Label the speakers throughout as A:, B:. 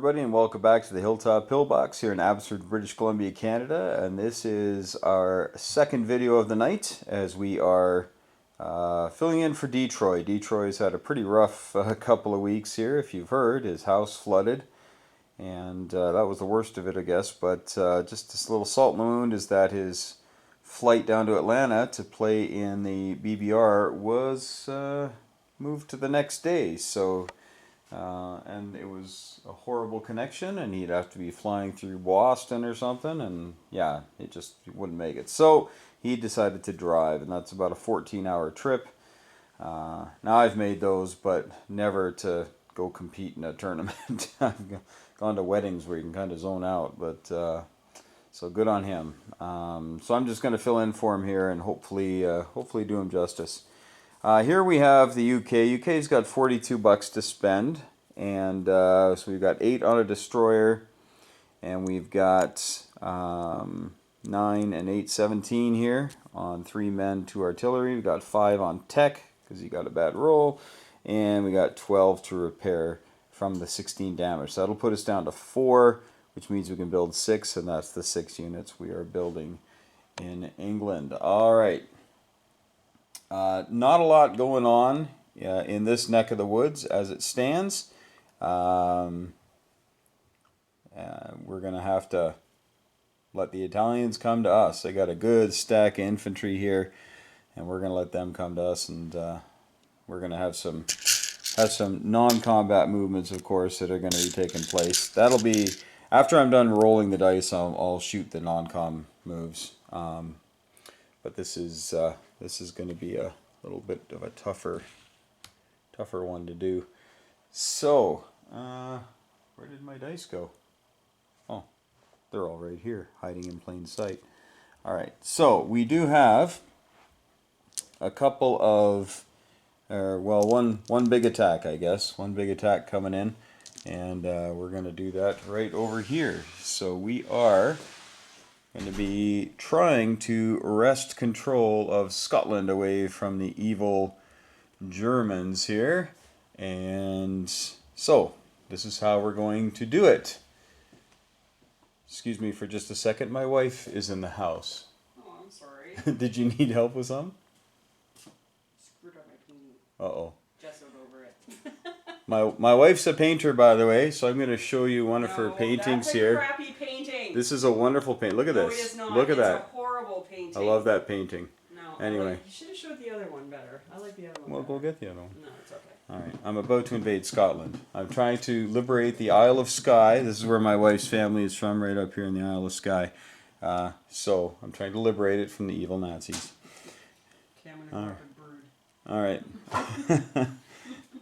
A: everybody, and welcome back to the Hilltop Pillbox here in Abbotsford, British Columbia, Canada. And this is our second video of the night as we are filling in for Detroit. Detroit's had a pretty rough couple of weeks here. If you've heard, his house flooded, and that was the worst of it, I guess. But just this little salt in the wound is that his flight down to Atlanta to play in the BBR was moved to the next day. So. And it was a horrible connection, and he'd have to be flying through Boston or something, and yeah, he wouldn't make it. So he decided to drive, and that's about a 14-hour trip. Now I've made those, but never to go compete in a tournament. I've gone to weddings where you can kind of zone out, but so good on him. So I'm just going to fill in for him here and hopefully do him justice. Here we have the UK. UK's got $42 to spend, and so we've got 8 on a destroyer, and we've got 9 and 8, 17 here on 3 men, 2 artillery. We've got 5 on tech because he got a bad roll, and we got 12 to repair from the 16 damage. So that'll put us down to 4, which means we can build 6, and that's the 6 units we are building in England. All right. Not a lot going on in this neck of the woods as it stands. We're going to have to let the Italians come to us. They got a good stack of infantry here, and we're going to let them come to us, and we're going to have some non-combat movements, of course, that are going to be taking place. That'll be after I'm done rolling the dice. I'll shoot the non-com moves. But this is going to be a little bit of a tougher one to do. So, where did my dice go? Oh, they're all right here, hiding in plain sight. All right, so we do have a couple of, one big attack, I guess. One big attack coming in, and we're going to do that right over here. So we are going to be trying to wrest control of Scotland away from the evil Germans here. And so, this is how we're going to do it. Excuse me for just a second. My wife is in the house.
B: Oh, I'm sorry.
A: Did you need help with some?
B: Screwed up my painting.
A: Uh-oh.
B: Gessoed over it.
A: My wife's a painter, by the way, so I'm going to show you one of her paintings here.
B: That's a crappy painting.
A: This is a wonderful paint. Look at this.
B: No, it is not.
A: Look at that.
B: It's a horrible painting.
A: I love that painting.
B: No.
A: Anyway.
B: You should have showed the other one better. I like the other one.
A: Well,
B: better.
A: go get the other one.
B: No, it's okay.
A: All right. I'm about to invade Scotland. I'm trying to liberate the Isle of Skye. This is where my wife's family is from, right up here in the Isle of Skye. So I'm trying to liberate it from the evil Nazis.
B: Okay, I'm going to brood.
A: All right.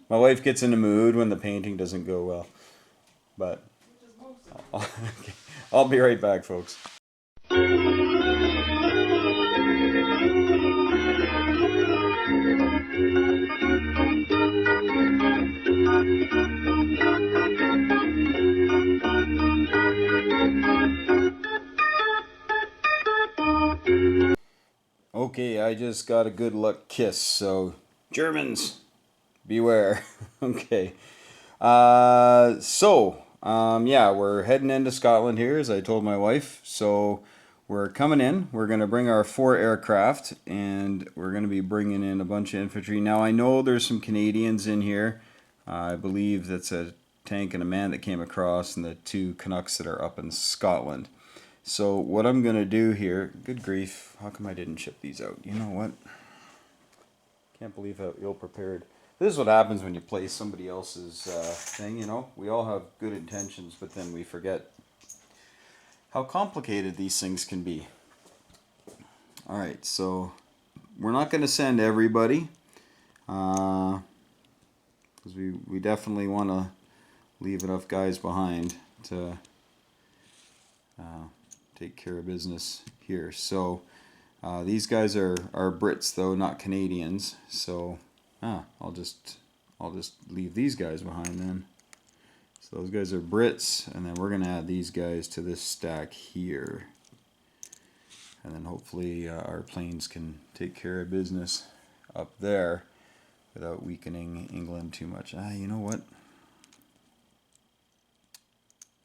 A: My wife gets in the mood when the painting doesn't go well. But I'll be right back, folks. Okay, I just got a good luck kiss, so Germans, beware. Okay. Yeah, we're heading into Scotland here, as I told my wife. So we're coming in. We're going to bring our 4 aircraft, and we're going to be bringing in a bunch of infantry. Now, I know there's some Canadians in here. I believe that's a tank and a man that came across, and the 2 Canucks that are up in Scotland. So what I'm going to do here, good grief, how come I didn't ship these out? You know what? Can't believe how ill-prepared. This is what happens when you play somebody else's thing, you know. We all have good intentions, but then we forget how complicated these things can be. All right, so we're not going to send everybody, because we definitely want to leave enough guys behind to take care of business here. So these guys are Brits, though, not Canadians. So I'll just leave these guys behind then. So those guys are Brits, and then we're going to add these guys to this stack here. And then hopefully our planes can take care of business up there without weakening England too much. You know what?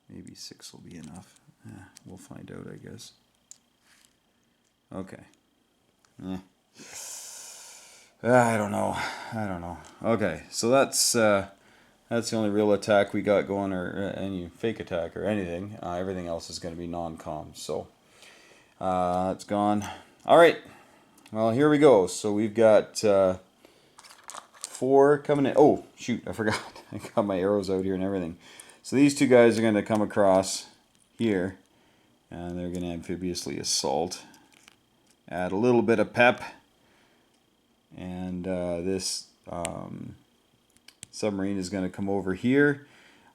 A: Maybe 6 will be enough. We'll find out, I guess. Okay. I don't know. Okay, so that's the only real attack we got going, or any fake attack or anything. Everything else is going to be non-com. So it's gone. All right. Well, here we go. So we've got 4 coming in. Oh, shoot, I forgot. I got my arrows out here and everything. So these 2 guys are going to come across here, and they're going to amphibiously assault. Add a little bit of pep. And this submarine is going to come over here.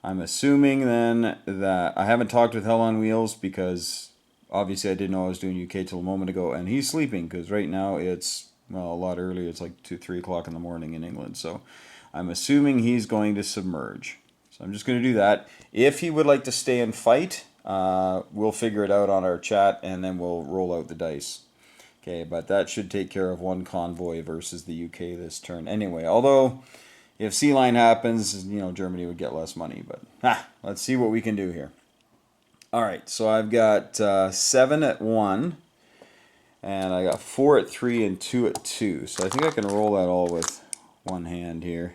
A: I'm assuming then that I haven't talked with Hell on Wheels, because obviously I didn't know I was doing UK till a moment ago, and he's sleeping because right now it's, well, a lot earlier. It's like 2, 3 o'clock in the morning in England. So I'm assuming he's going to submerge. So I'm just going to do that. If he would like to stay and fight, we'll figure it out on our chat, and then we'll roll out the dice. Okay, but that should take care of 1 convoy versus the UK this turn. Anyway, although if Sea Lion happens, you know, Germany would get less money. But let's see what we can do here. All right, so I've got 7 at 1, and I got 4 at 3 and 2 at 2. So I think I can roll that all with one hand here.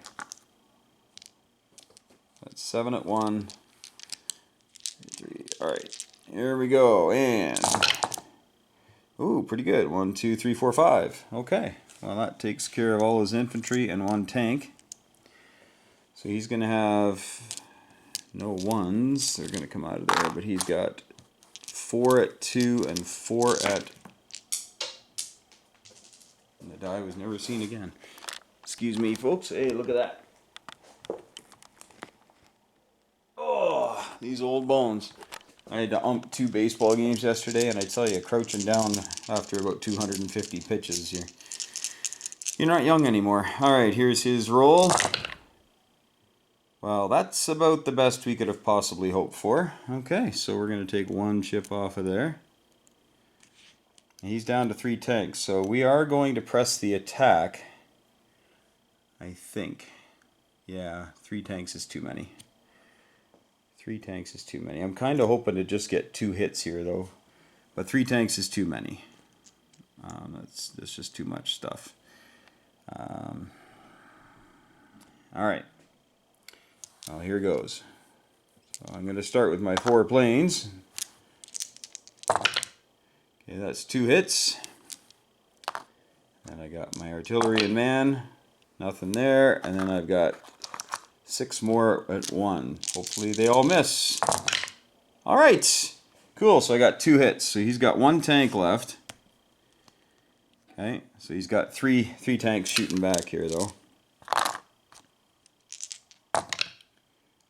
A: That's 7 at 1, 3. All right, here we go, and ooh, pretty good. 1, 2, 3, 4, 5. Okay. Well, that takes care of all his infantry and 1 tank. So he's going to have no 1s. They're going to come out of there. But he's got 4 at 2 and 4 at... And the die was never seen again. Excuse me, folks. Hey, look at that. Oh, these old bones. I had to ump 2 baseball games yesterday, and I tell you, crouching down after about 250 pitches, you're not young anymore. All right, here's his roll. Well, that's about the best we could have possibly hoped for. Okay, so we're going to take 1 chip off of there. He's down to 3 tanks, so we are going to press the attack, I think. Yeah, 3 tanks is too many. 3 tanks is too many. I'm kind of hoping to just get 2 hits here, though. But 3 tanks is too many. That's just too much stuff. All right. Well, here goes. So I'm going to start with my 4 planes. Okay, that's 2 hits. And I got my artillery and man. Nothing there. And then I've got 6 more at 1. Hopefully they all miss. All right. Cool. So I got 2 hits. So he's got 1 tank left. Okay. So he's got three tanks shooting back here, though.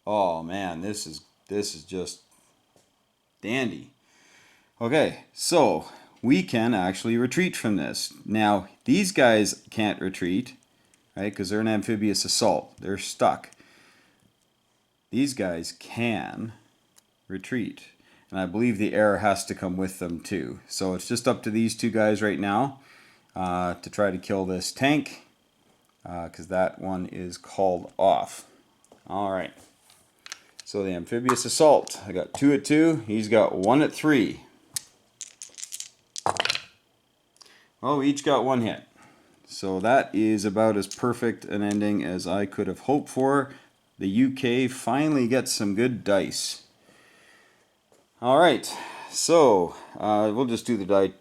A: Oh man, this is just dandy. Okay, so we can actually retreat from this. Now, these guys can't retreat, right? Because they're an amphibious assault. They're stuck. These guys can retreat. And I believe the air has to come with them too. So it's just up to these 2 guys right now to try to kill this tank. Because that one is called off. All right. So the amphibious assault. I got 2 at 2. He's got 1 at 3. Well, we each got 1 hit. So that is about as perfect an ending as I could have hoped for. The UK finally gets some good dice. All right. So we'll just do the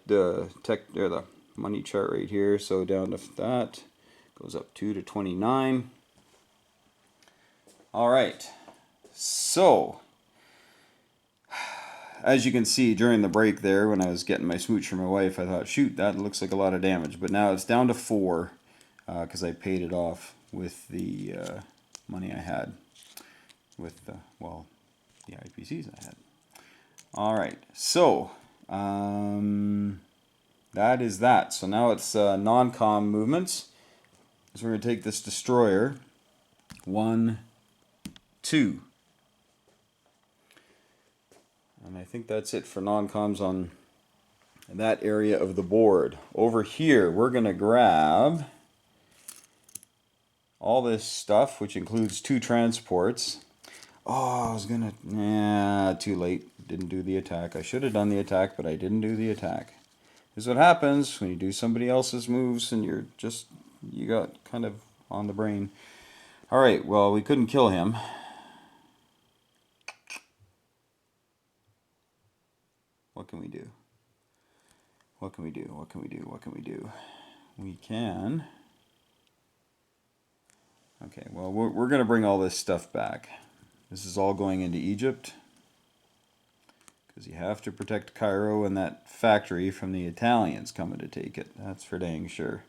A: money chart right here. So down to that goes up 2 to 29. All right. So, as you can see during the break there, when I was getting my smooch from my wife, I thought, shoot, that looks like a lot of damage. But now it's down to 4 because I paid it off with the money I had with the IPCs I had. All right, so that is that. So now it's non-com movements. So we're going to take this destroyer. 1, 2. And I think that's it for non-coms on that area of the board. Over here, we're going to grab all this stuff, which includes 2 transports. Oh, I was gonna... Nah, too late. Didn't do the attack. I should have done the attack, but I didn't do the attack. This is what happens when you do somebody else's moves and you're just... You got kind of on the brain. Alright, well, we couldn't kill him. What can we do? What can we do? What can we do? What can we do? We can... Okay, well, we're going to bring all this stuff back. This is all going into Egypt. Because you have to protect Cairo and that factory from the Italians coming to take it. That's for dang sure.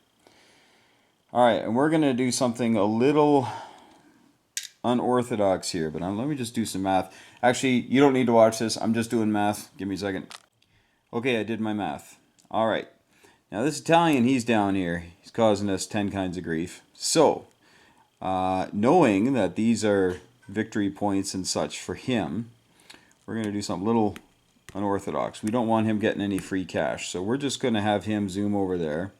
A: Alright, and we're going to do something a little unorthodox here. But let me just do some math. Actually, you don't need to watch this. I'm just doing math. Give me a second. Okay, I did my math. Alright. Now this Italian, he's down here. He's causing us 10 kinds of grief. So... knowing that these are victory points and such for him, we're going to do something a little unorthodox. We don't want him getting any free cash, so we're just going to have him zoom over there.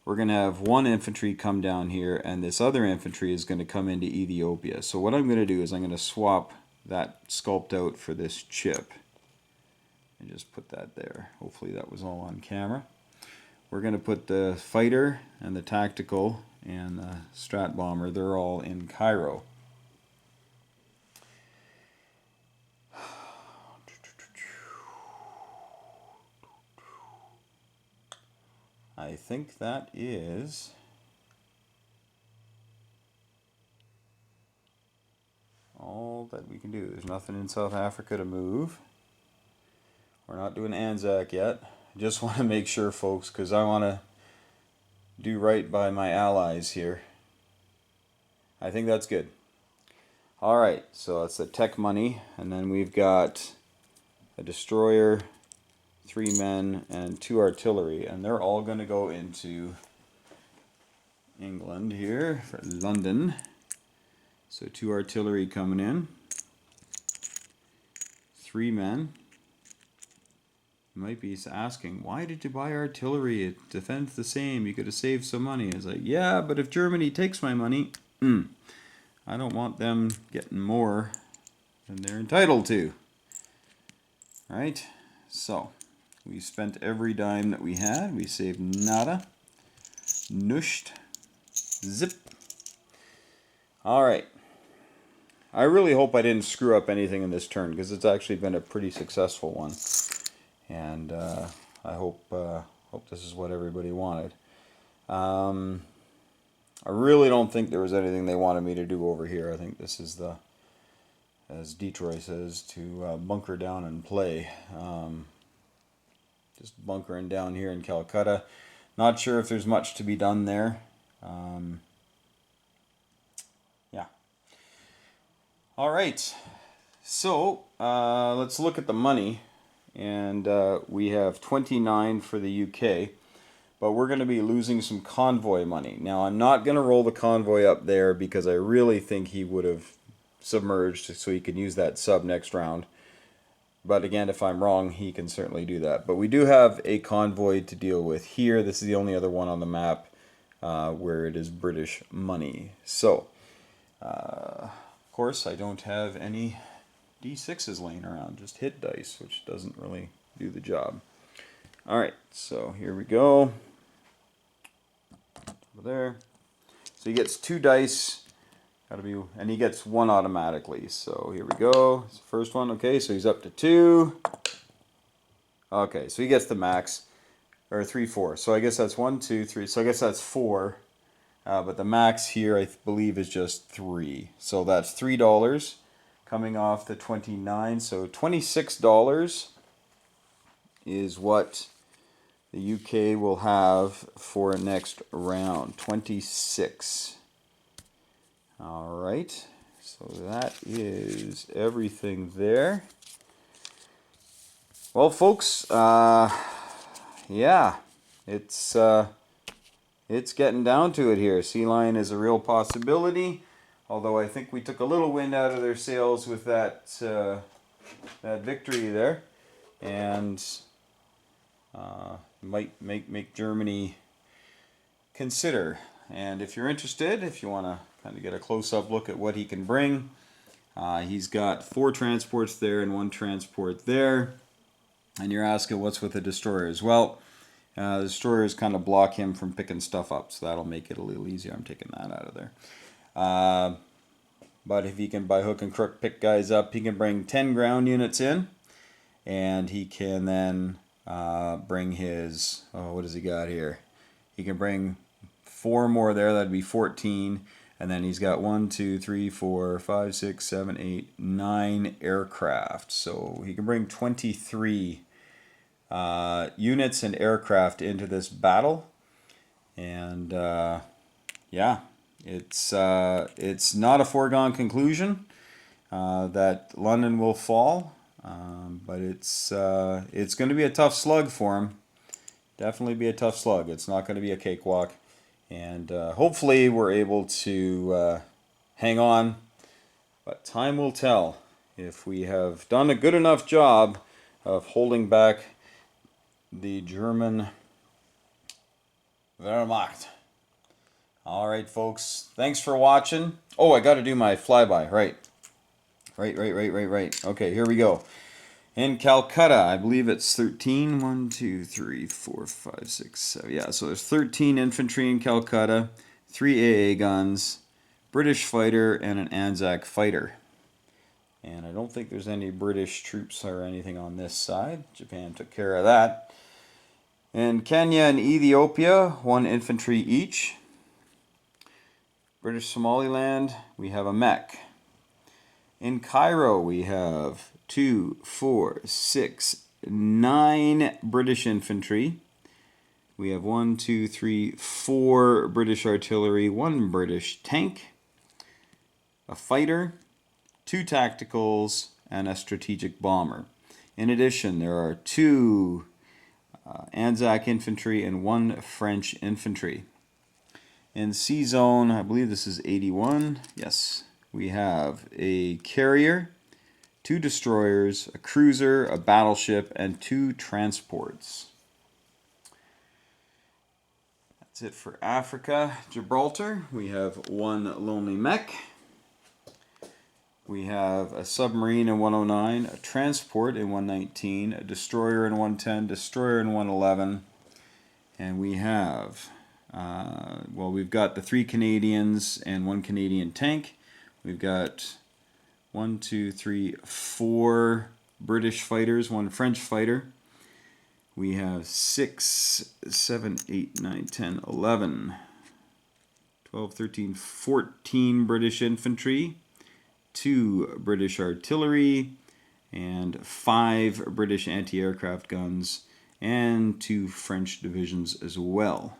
A: We're going to have one infantry come down here, and this other infantry is going to come into Ethiopia. So what I'm going to do is I'm going to swap that sculpt out for this chip. And just put that there. Hopefully that was all on camera. We're going to put the fighter and the tactical and the strat bomber, they're all in Cairo. I think that is all that we can do. There's nothing in South Africa to move. We're not doing Anzac yet. I just want to make sure, folks, because I want to do right by my allies here. I think that's good. Alright, so that's the tech money, and then we've got a destroyer, 3 men, and 2 artillery, and they're all going to go into England here, for London. So 2 artillery coming in, 3 men. You might be asking, why did you buy artillery? It defends the same. You could have saved some money. It's like, yeah, but if Germany takes my money, I don't want them getting more than they're entitled to. Right? So, we spent every dime that we had. We saved nada. Nusht. Zip. Alright. I really hope I didn't screw up anything in this turn, because it's actually been a pretty successful one. And I hope this is what everybody wanted. I really don't think there was anything they wanted me to do over here. I think this is the, as Detroit says, to bunker down and play. Just bunkering down here in Calcutta. Not sure if there's much to be done there. Yeah. All right. So let's look at the money. And we have 29 for the UK, but we're going to be losing some convoy money. Now, I'm not going to roll the convoy up there because I really think he would have submerged so he can use that sub next round. But again, if I'm wrong, he can certainly do that. But we do have a convoy to deal with here. This is the only other one on the map where it is British money. So, of course, I don't have any D6s laying around, just hit dice, which doesn't really do the job. Alright, so here we go. Over there. So he gets 2 dice, and he gets 1 automatically. So here we go. It's the first one. Okay, so he's up to 2. Okay, so he gets the max, or 3, 4. So I guess that's 1, 2, 3. So I guess that's 4. But the max here, I believe, is just 3. So that's $3. Coming off the 29, so $26 is what the UK will have for next round. 26. All right, so that is everything there. Well, folks, yeah, it's getting down to it here. Sea lion is a real possibility. Although I think we took a little wind out of their sails with that that victory there, and might make Germany consider. And if you're interested, if you want to kind of get a close-up look at what he can bring, He's got 4 transports there and 1 transport there. And you're asking what's with the destroyers. Well, the destroyers kind of block him from picking stuff up, so that'll make it a little easier. I'm taking that out of there. But if he can, by hook and crook, pick guys up, he can bring 10 ground units in. And he can then bring his, what does he got here? He can bring 4 more there, that'd be 14. And then he's got 1, 2, 3, 4, 5, 6, 7, 8, 9 aircraft. So he can bring 23 units and aircraft into this battle. And yeah, it's not a foregone conclusion that London will fall. But it's going to be a tough slug for him. Definitely be a tough slug. It's not going to be a cakewalk. And hopefully we're able to hang on. But time will tell if we have done a good enough job of holding back the German Wehrmacht. Alright, folks. Thanks for watching. Oh, I got to do my flyby. Right. Okay, here we go. In Calcutta, I believe it's 13. 1, 2, 3, 4, 5, 6, 7. Yeah, so there's 13 infantry in Calcutta, 3 AA guns, British fighter, and an Anzac fighter. And I don't think there's any British troops or anything on this side. Japan took care of that. In Kenya and Ethiopia, 1 infantry each. British Somaliland, we have a mech. In Cairo, we have 2, 4, 6, 9 British infantry. We have 1, 2, 3, 4 British artillery, 1 British tank, a fighter, 2 tacticals, and a strategic bomber. In addition, there are 2 Anzac infantry and 1 French infantry. In C zone, I believe this is 81. Yes, we have a carrier, 2 destroyers, a cruiser, a battleship, and 2 transports. That's it for Africa. Gibraltar, we have 1 lonely mech. We have a submarine in 109, a transport in 119, a destroyer in 110, destroyer in 111, and we have, well, we've got the 3 Canadians and 1 Canadian tank. We've got 1, 2, 3, 4 British fighters, 1 French fighter. We have 6, 7, 8, 9, 10, 11, 12, 13, 14 British infantry, 2 British artillery, and 5 British anti-aircraft guns, and 2 French divisions as well.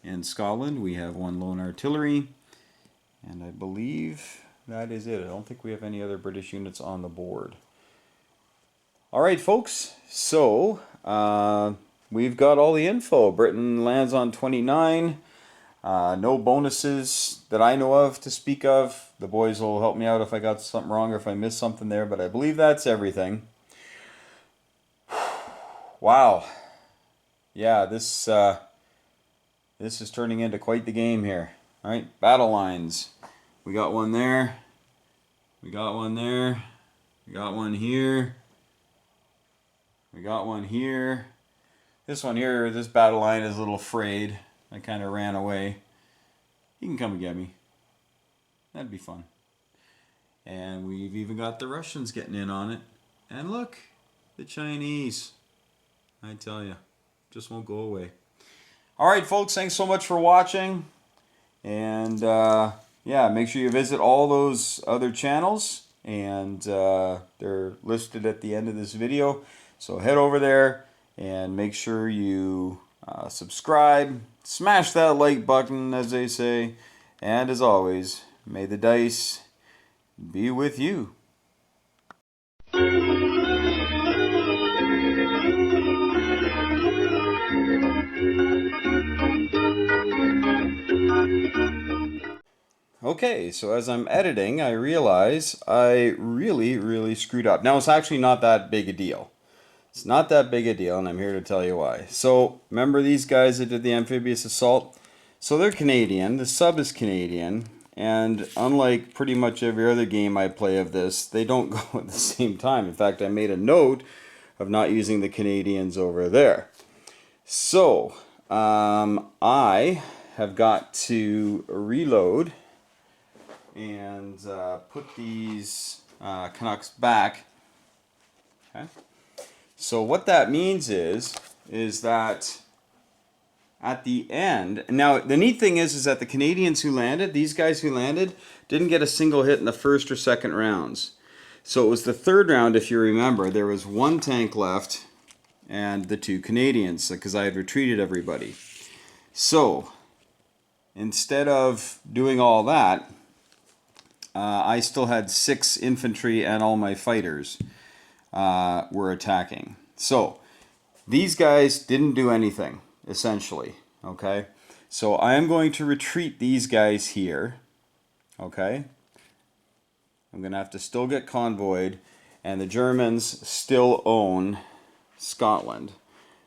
A: In Scotland, we have 1 lone artillery, and I believe that is it. I don't think we have any other British units on the board. Alright, folks, so we've got all the info. Britain lands on 29. No bonuses that I know of to speak of. The boys will help me out if I got something wrong or if I missed something there, but I believe that's everything. Wow. Yeah, this is turning into quite the game here. Alright, battle lines. We got one there. We got one there. We got one here. We got one here. This one here, this battle line is a little frayed. I kind of ran away. He can come and get me. That'd be fun. And we've even got the Russians getting in on it. And look, the Chinese. I tell you, just won't go away. Alright, folks, thanks so much for watching. And yeah, make sure you visit all those other channels. And they're listed at the end of this video. So head over there and make sure you subscribe. Smash that like button, as they say. And as always, may the dice be with you. Okay, so as I'm editing, I realize I really screwed up. Now, it's actually not that big a deal. It's not that big a deal, and I'm here to tell you why. So, remember these guys that did the amphibious assault? So they're Canadian, the sub is Canadian, And unlike pretty much every other game I play of this, they don't go at the same time. In fact, I made a note of not using the Canadians over there. So, I have got to reload and put these Canucks back. Okay. So what that means is that at the end, now the neat thing is that the Canadians who landed, these guys who landed, didn't get a single hit in the first or second rounds. So it was the third round, if you remember, there was one tank left and the two Canadians, because I had retreated everybody. So instead of doing all that, I still had 6 infantry and all my fighters were attacking. So these guys didn't do anything, essentially. Okay, so I am going to retreat these guys here. Okay, I'm gonna have to still get convoyed, and the Germans still own Scotland,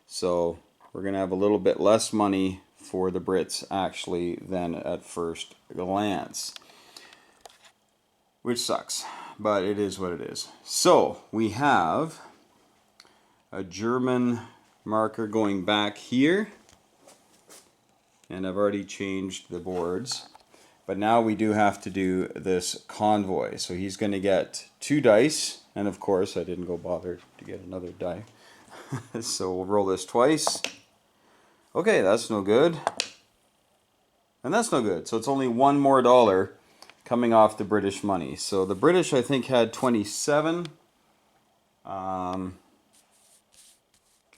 A: so we're gonna have a little bit less money for the Brits actually than at first glance, which sucks, but it is what it is. So we have a German marker going back here, and I've already changed the boards, but now we do have to do this convoy. So he's going to get 2 dice, and of course I didn't go bother to get another die. So we'll roll this twice. Okay, that's no good, and that's no good. So it's only $1 more coming off the British money. So the British, I think, had 27.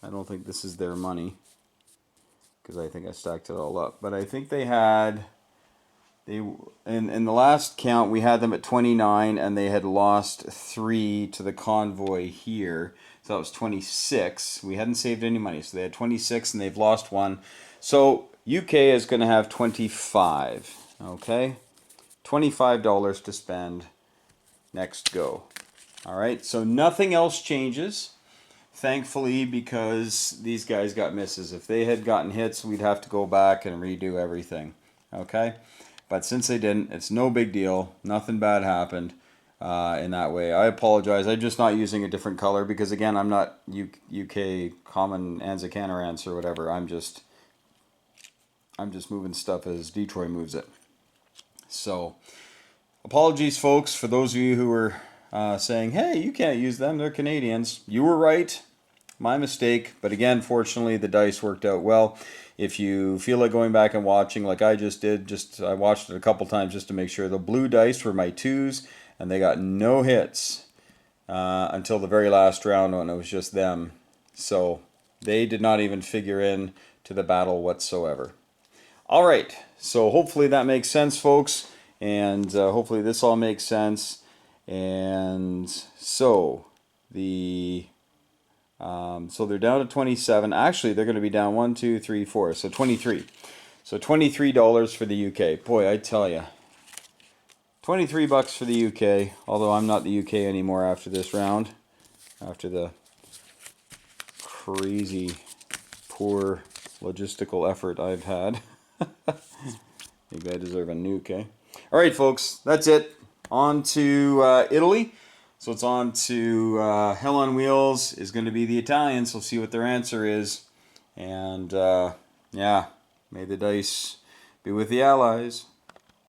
A: I don't think this is their money, because I think I stacked it all up. But I think they had, in the last count, we had them at 29, and they had lost 3 to the convoy here. So that was 26. We hadn't saved any money, so they had 26, and they've lost 1. So UK is going to have 25. Okay, $25 to spend. Next go. All right, so nothing else changes. Thankfully, because these guys got misses. If they had gotten hits, we'd have to go back and redo everything. Okay? But since they didn't, it's no big deal. Nothing bad happened in that way. I apologize. I'm just not using a different color because, again, I'm not UK common Anza Canorance or whatever. I'm just moving stuff as Detroit moves it. So, apologies, folks, for those of you who were saying, hey, you can't use them. They're Canadians. You were right. My mistake, but again, fortunately, the dice worked out well. If you feel like going back and watching like I just did, I watched it a couple times just to make sure. The blue dice were my 2s, and they got no hits until the very last round when it was just them. So they did not even figure in to the battle whatsoever. All right, so hopefully that makes sense, folks, and hopefully this all makes sense. And so so they're down to 27. Actually, they're going to be down 1, 2, 3, 4. So 23. So $23 for the UK. Boy, I tell you, 23 bucks for the UK. Although I'm not the UK anymore after this round, after the crazy poor logistical effort I've had. Maybe I deserve a nuke, eh? All right, folks, that's it. On to Italy. So it's on to Hell on Wheels is going to be the Italians. We'll see what their answer is. And yeah, may the dice be with the Allies.